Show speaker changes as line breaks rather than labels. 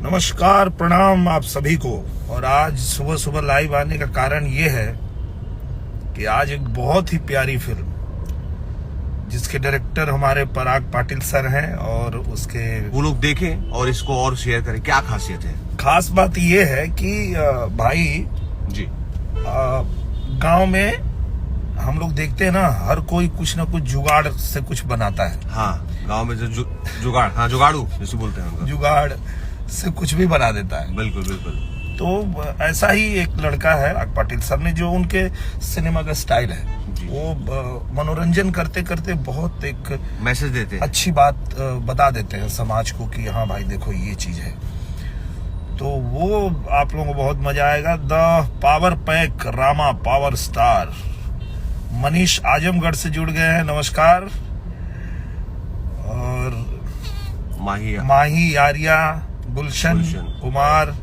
नमस्कार, प्रणाम आप सभी को। और आज सुबह सुबह लाइव आने का कारण ये है कि आज एक बहुत ही प्यारी फिल्म जिसके डायरेक्टर हमारे पराग पाटिल सर हैं और उसके
वो लोग देखें और इसको और शेयर करें। क्या खासियत है?
खास बात ये है कि भाई
जी
गांव में हम लोग देखते हैं ना, हर कोई कुछ ना कुछ जुगाड़ से कुछ बनाता है।
हाँ, गांव में जो जुगाड़, हाँ जुगाड़ू जैसे बोलते हैं उनका।
जुगाड़ से कुछ भी बना देता है।
बिल्कुल बिल्कुल।
तो ऐसा ही एक लड़का है पराग पाटिल सर ने, जो उनके सिनेमा का स्टाइल है, वो मनोरंजन करते करते बहुत एक
मैसेज देते हैं,
अच्छी बात बता देते हैं समाज को कि हाँ भाई देखो ये चीज है। तो वो आप लोगों को बहुत मजा आएगा। The power pack Rama power star. Manish Azamgarh से जुड़ गए हैं, नमस्कार। और
माही
माही, आर्या, गुलशन कुमार।